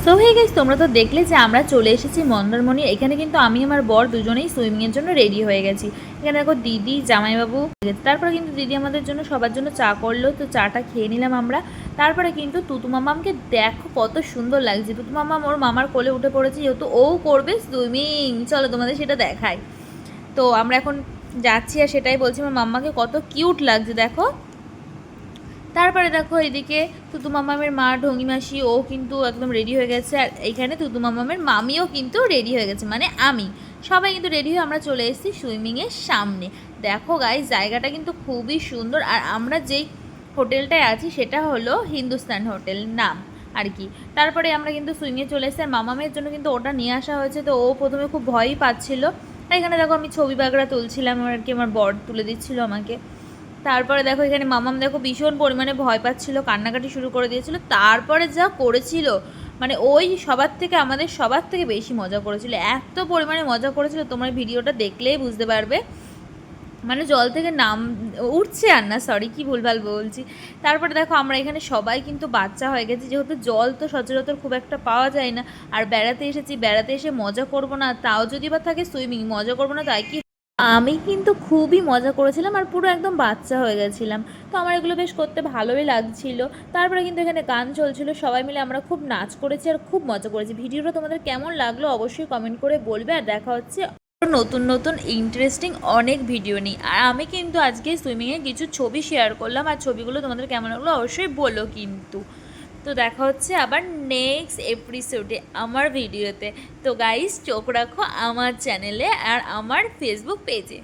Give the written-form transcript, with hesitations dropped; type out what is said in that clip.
So hey guys, তোমরা তো দেখলে যে আমরা চলে এসেছি মন্দারমণি। এখানে কিন্তু আমি আমার বর দুজনেই সুইমিংয়ের জন্য রেডি হয়ে গেছি। এখানে দেখো দিদি জামাইবাবু, তারপরে কিন্তু দিদি আমাদের জন্য সবার জন্য চা করলো, তো চাটা খেয়ে নিলাম আমরা। তারপরে কিন্তু তুতু মামামকে দেখো কত সুন্দর লাগছে। তুতু মামাম ওর মামার কোলে উঠে পড়েছে, যেহেতু ও করবে সুইমিং। চলো তোমাদের সেটা দেখাই। তো আমরা এখন যাচ্ছি আর সেটাই বলছি, আমার মাম্মাকে কত কিউট লাগছে দেখো। তারপরে দেখো এদিকে তুতু মামামের মা ঢঙ্গি মাসি ও কিন্তু একদম রেডি হয়ে গেছে, আর এইখানে তুতু মামামের মামিও কিন্তু রেডি হয়ে গেছে, মানে আমি। সবাই কিন্তু রেডি হয়ে আমরা চলে এসেছি সুইমিংয়ের সামনে। দেখো গাইস, জায়গাটা কিন্তু খুবই সুন্দর। আর আমরা যেই হোটেলটায় আছি সেটা হলো হিন্দুস্তান হোটেল নাম আর কি। তারপরে আমরা কিন্তু সুইমিংয়ে চলে এসেছি, আর মামামের জন্য কিন্তু ওটা নিয়ে আসা হয়েছে। তো ও প্রথমে খুব ভয়ই পাচ্ছিল। এখানে দেখো আমি ছবি বাগড়া তুলছিলাম আর কি, আমার বর তুলে দিচ্ছিল আমাকে। তারপরে দেখো এখানে মামাম দেখো ভীষণ পরিমাণে ভয় পাচ্ছিল, কান্নাকাটি শুরু করে দিয়েছিল। তারপরে যা করেছিল, মানে ওই সবার থেকে আমাদের সবার থেকে বেশি মজা করেছিল, এত পরিমাণে মজা করেছিল, তোমরা ভিডিওটা দেখলেই বুঝতে পারবে। মানে জল থেকে নাম উঠছে আর না, সরি কি ভুলভাল বলছি। তারপরে দেখো আমরা এখানে সবাই কিন্তু বাচ্চা হয়ে গেছি, যেহেতু জল তো সচরাচর খুব একটা পাওয়া যায় না। আর বেড়াতে এসেছি, বেড়াতে এসে মজা করব না, তাও যদি বা থাকে সুইমিং, মজা করবো না তাই কি। আমি কিন্তু খুবই মজা করেছিলাম আর পুরো একদম বাচ্চা হয়ে গেছিলাম। তো আমার এগুলো বেশ করতে ভালোই লাগছিল। তারপরে কিন্তু এখানে গান চলছিল, সবাই মিলে আমরা খুব নাচ করেছি আর খুব মজা করেছি। ভিডিওটা তোমাদের কেমন লাগলো অবশ্যই কমেন্ট করে বলবে। আর দেখা হচ্ছে নতুন নতুন ইন্টারেস্টিং অনেক ভিডিও নিই। আর আমি কিন্তু আজকে সুইমিংয়ে কিছু ছবি শেয়ার করলাম, আর ছবিগুলো তোমাদের কেমন লাগলো অবশ্যই বলো কিন্তু। তো দেখা হচ্ছে আবার নেক্সট এপিসোডে আমার ভিডিওতে। তো গাইস, চোখ রাখো আমার চ্যানেলে আর আমার ফেসবুক পেজে।